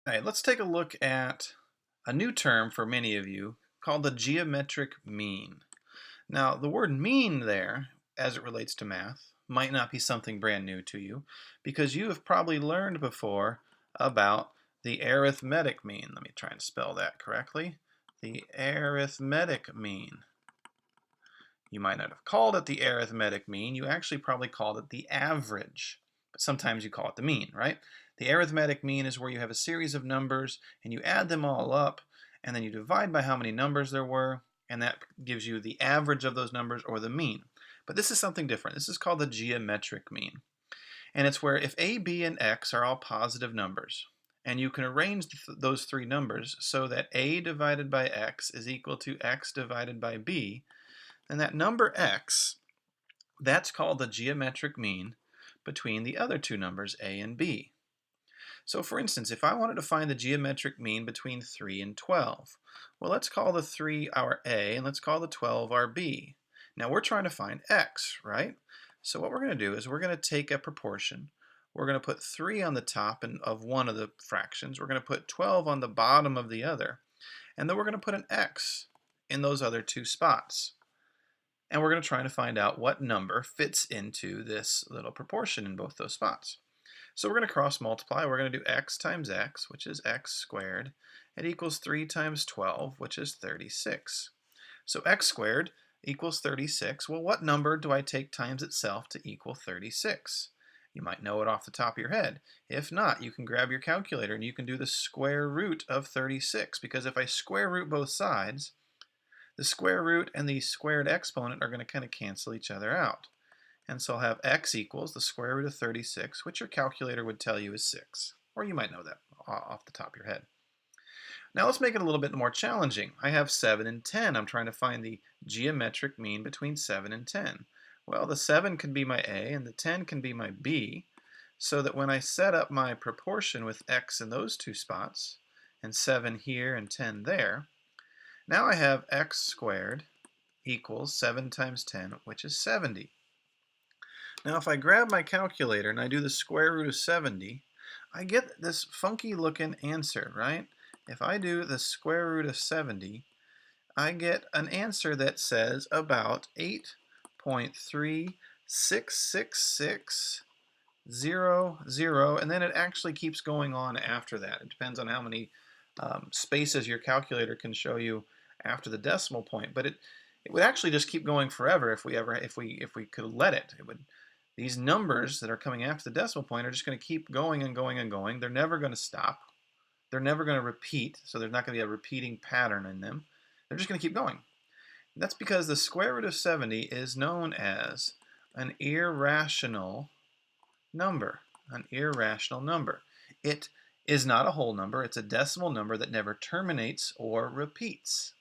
All right, let's take a look at a new term for many of you called the geometric mean. Now, the word mean there, as it relates to math, might not be something brand new to you because you have probably learned before about the arithmetic mean. Let me try and spell that correctly. The arithmetic mean. You might not have called it the arithmetic mean. You actually probably called it the average. But sometimes you call it the mean, right? The arithmetic mean is where you have a series of numbers and you add them all up and then you divide by how many numbers there were, and that gives you the average of those numbers or the mean. But this is something different. This is called the geometric mean. And it's where if a, b, and x are all positive numbers, and you can arrange those three numbers so that a divided by x is equal to x divided by b, and that number x, that's called the geometric mean between the other two numbers, a and b. So for instance, if I wanted to find the geometric mean between 3 and 12, well, let's call the 3 our a and let's call the 12 our b. Now we're trying to find x, right? So what we're going to do is we're going to take a proportion. We're going to put 3 on the top of one of the fractions. We're going to put 12 on the bottom of the other. And then we're going to put an x in those other two spots. And we're going to try to find out what number fits into this little proportion in both those spots. So we're going to cross multiply. We're going to do x times x, which is x squared. It equals 3 times 12, which is 36. So x squared equals 36. Well, what number do I take times itself to equal 36? You might know it off the top of your head. If not, you can grab your calculator and you can do the square root of 36, because if I square root both sides, the square root and the squared exponent are going to kind of cancel each other out. And so I'll have x equals the square root of 36, which your calculator would tell you is 6. Or you might know that off the top of your head. Now let's make it a little bit more challenging. I have 7 and 10. I'm trying to find the geometric mean between 7 and 10. Well, the 7 can be my a and the 10 can be my b, so that when I set up my proportion with x in those two spots, and 7 here and 10 there, now I have x squared equals 7 times 10, which is 70. Now if I grab my calculator and I do the square root of 70, I get this funky looking answer, right? If I do the square root of 70, I get an answer that says about 8.3666600, and then it actually keeps going on after that. It depends on how many spaces your calculator can show you after the decimal point, but it would actually just keep going forever if we could let it. These numbers that are coming after the decimal point are just going to keep going and going and going. They're never going to stop. They're never going to repeat, so there's not going to be a repeating pattern in them. They're just going to keep going. And that's because the square root of 70 is known as an irrational number. An irrational number. It is not a whole number. It's a decimal number that never terminates or repeats.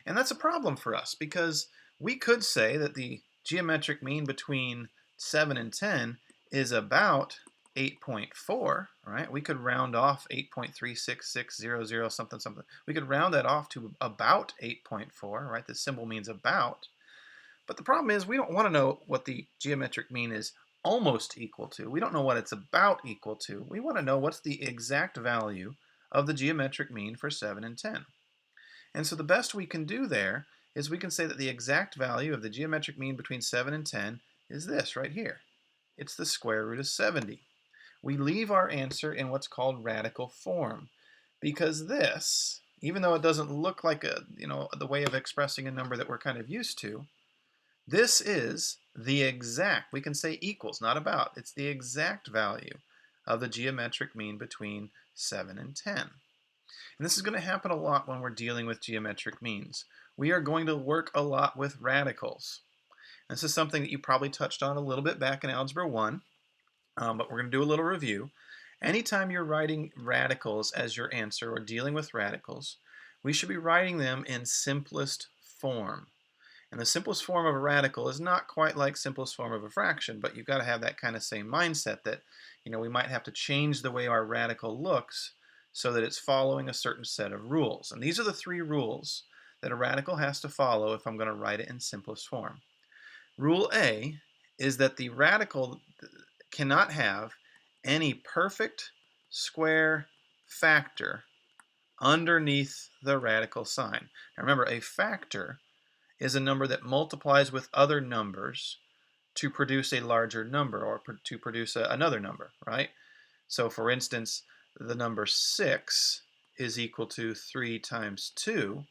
And that's a problem for us because we could say that the geometric mean between 7 and 10 is about 8.4, right? We could round off 8.36600 something something. We could round that off to about 8.4, right? The symbol means about. But the problem is we don't want to know what the geometric mean is almost equal to. We don't know what it's about equal to. We want to know what's the exact value of the geometric mean for 7 and 10. And so the best we can do there is we can say that the exact value of the geometric mean between 7 and 10 is this right here. It's the square root of 70. We leave our answer in what's called radical form because this, even though it doesn't look like the way of expressing a number that we're kind of used to, this is the exact, we can say equals, not about, it's the exact value of the geometric mean between 7 and 10. And this is going to happen a lot when we're dealing with geometric means. We are going to work a lot with radicals. This is something that you probably touched on a little bit back in Algebra 1, but we're going to do a little review. Anytime you're writing radicals as your answer or dealing with radicals, we should be writing them in simplest form. And the simplest form of a radical is not quite like simplest form of a fraction, but you've got to have that kind of same mindset that, we might have to change the way our radical looks so that it's following a certain set of rules. And these are the 3 rules that a radical has to follow if I'm going to write it in simplest form. Rule A is that the radical cannot have any perfect square factor underneath the radical sign. Now remember, a factor is a number that multiplies with other numbers to produce a larger number, or to produce another number, right? So for instance, the number 6 is equal to 3 times 2.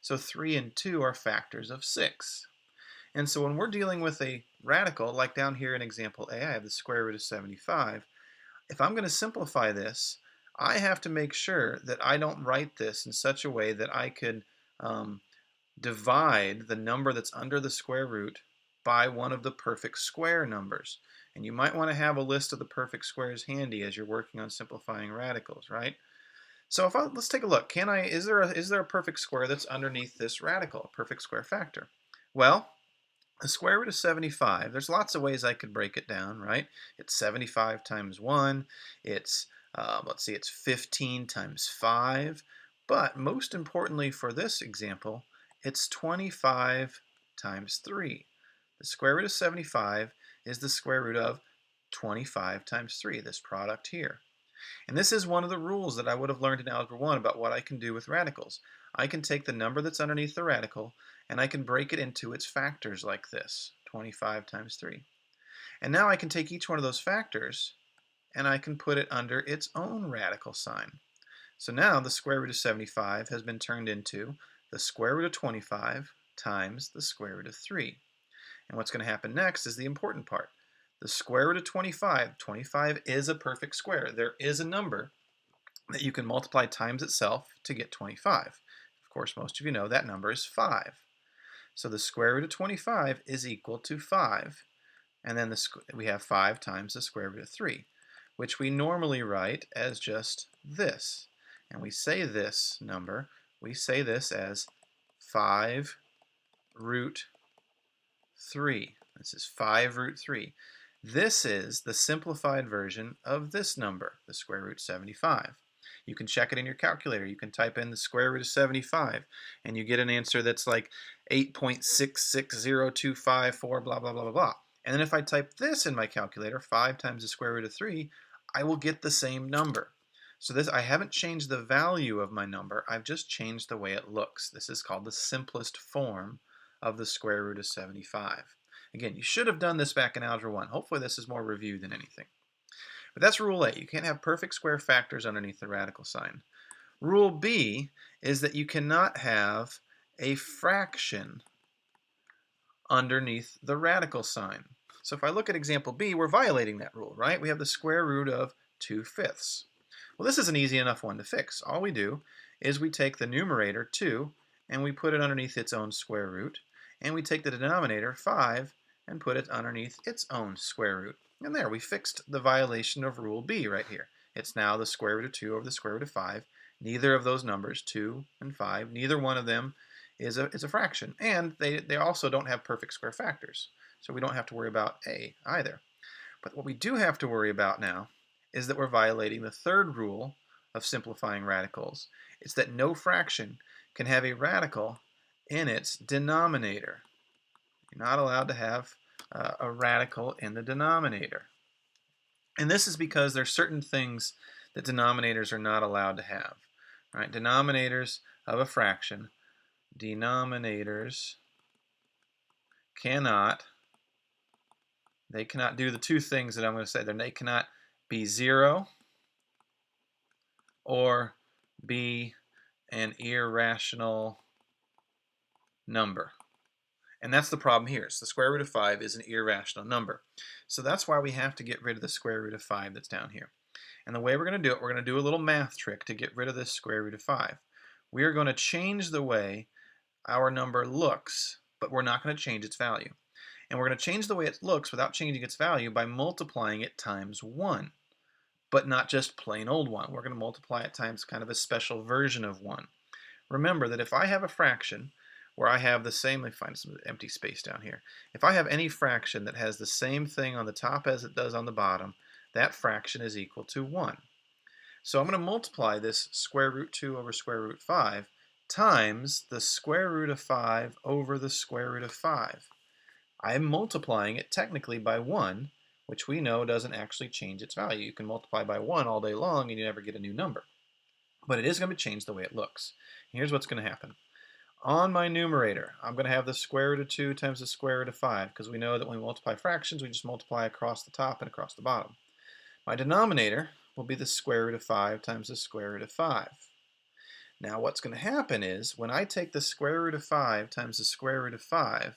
So 3 and 2 are factors of 6. And so when we're dealing with a radical, like down here in example A, I have the square root of 75. If I'm going to simplify this, I have to make sure that I don't write this in such a way that I could divide the number that's under the square root by one of the perfect square numbers. And you might want to have a list of the perfect squares handy as you're working on simplifying radicals, right? So let's take a look. Is there a perfect square that's underneath this radical, a perfect square factor? Well, the square root of 75, there's lots of ways I could break it down, right? It's 75 times 1. It's, let's see, it's 15 times 5. But most importantly for this example, it's 25 times 3. The square root of 75 is the square root of 25 times 3, this product here. And this is one of the rules that I would have learned in Algebra 1 about what I can do with radicals. I can take the number that's underneath the radical and I can break it into its factors like this, 25 times 3. And now I can take each one of those factors and I can put it under its own radical sign. So now the square root of 75 has been turned into the square root of 25 times the square root of 3. And what's going to happen next is the important part. The square root of 25, 25 is a perfect square. There is a number that you can multiply times itself to get 25. Of course, most of you know that number is 5. So the square root of 25 is equal to 5. And then we have 5 times the square root of 3, which we normally write as just this. And we say this number, we say this as 5 root 3. This is 5 root 3. This is the simplified version of this number, the square root 75. You can check it in your calculator. You can type in the square root of 75, and you get an answer that's like 8.660254, blah, blah, blah, blah, blah. And then if I type this in my calculator, 5 times the square root of 3, I will get the same number. So I haven't changed the value of my number. I've just changed the way it looks. This is called the simplest form of the square root of 75. Again, you should have done this back in Algebra 1. Hopefully this is more review than anything. But that's Rule A. You can't have perfect square factors underneath the radical sign. Rule B is that you cannot have a fraction underneath the radical sign. So if I look at example B, we're violating that rule, right? We have the square root of 2/5. Well, this is an easy enough one to fix. All we do is we take the numerator, 2, and we put it underneath its own square root. And we take the denominator, 5, and put it underneath its own square root. And there, we fixed the violation of Rule B right here. It's now the square root of 2 over the square root of 5. Neither of those numbers, 2 and 5, neither one of them is a fraction. And they also don't have perfect square factors. So we don't have to worry about A either. But what we do have to worry about now is that we're violating the third rule of simplifying radicals. It's that no fraction can have a radical in its denominator. You're not allowed to have a radical in the denominator. And this is because there's certain things that denominators are not allowed to have. Right? Denominators of a fraction, denominators cannot do the two things that I'm going to say. They cannot be 0 or be an irrational number. And that's the problem here. So the square root of 5 is an irrational number. So that's why we have to get rid of the square root of 5 that's down here. And the way we're going to do it, we're going to do a little math trick to get rid of this square root of 5. We are going to change the way our number looks, but we're not going to change its value. And we're going to change the way it looks without changing its value by multiplying it times 1. But not just plain old 1. We're going to multiply it times kind of a special version of 1. Remember that if I have a fraction where I have the same, let me find some empty space down here. If I have any fraction that has the same thing on the top as it does on the bottom, that fraction is equal to 1. So I'm going to multiply this square root 2 over square root 5 times the square root of 5 over the square root of 5. I am multiplying it technically by 1, which we know doesn't actually change its value. You can multiply by 1 all day long and you never get a new number. but it is going to change the way it looks. Here's what's going to happen. On my numerator, I'm going to have the square root of 2 times the square root of 5, because we know that when we multiply fractions, we just multiply across the top and across the bottom. My denominator will be the square root of 5 times the square root of 5. Now what's going to happen is, when I take the square root of 5 times the square root of 5,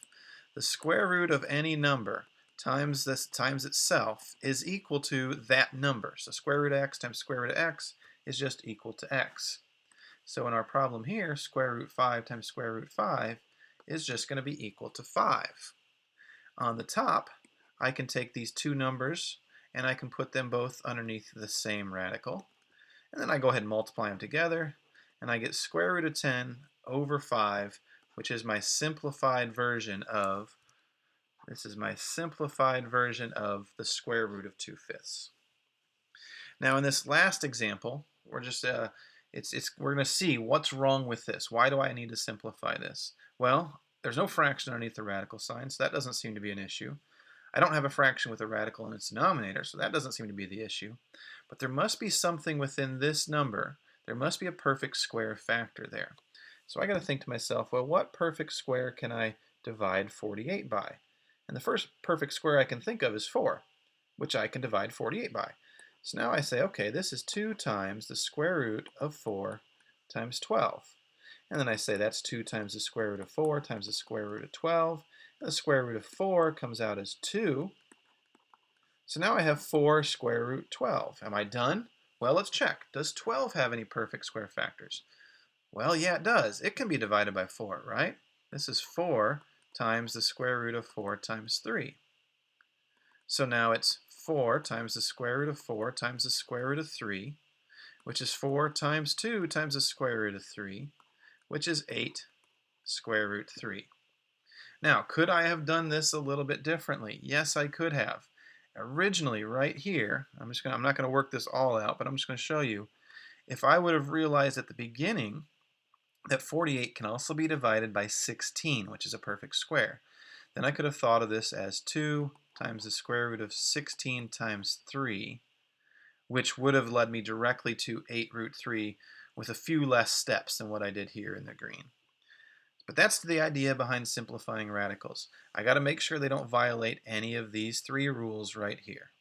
the square root of any number times itself is equal to that number. So square root of x times square root of x is just equal to x. So in our problem here, square root 5 times square root 5 is just going to be equal to 5. On the top, I can take these two numbers and I can put them both underneath the same radical. And then I go ahead and multiply them together, and I get square root of 10 over 5, which is my simplified version of, the square root of 2/5. Now in this last example, we're going to see what's wrong with this. Why do I need to simplify this? Well, there's no fraction underneath the radical sign, so that doesn't seem to be an issue. I don't have a fraction with a radical in its denominator, so that doesn't seem to be the issue. But there must be something within this number. There must be a perfect square factor there. So I got to think to myself, well, what perfect square can I divide 48 by? And the first perfect square I can think of is 4, which I can divide 48 by. So now I say, okay, this is 2 times the square root of 4 times 12. And then I say that's 2 times the square root of 4 times the square root of 12. And the square root of 4 comes out as 2. So now I have 4 square root 12. Am I done? Well, let's check. Does 12 have any perfect square factors? Well, yeah, it does. It can be divided by 4, right? This is 4 times the square root of 4 times 3. So now it's 4 times the square root of 4 times the square root of 3, which is 4 times 2 times the square root of 3, which is 8 square root 3. Now, could I have done this a little bit differently? Yes, I could have. Originally, right here, I'm not going to work this all out, but I'm just going to show you. If I would have realized at the beginning that 48 can also be divided by 16, which is a perfect square, then I could have thought of this as 2 times the square root of 16 times 3, which would have led me directly to 8 root 3 with a few less steps than what I did here in the green. But that's the idea behind simplifying radicals. I got to make sure they don't violate any of these three rules right here.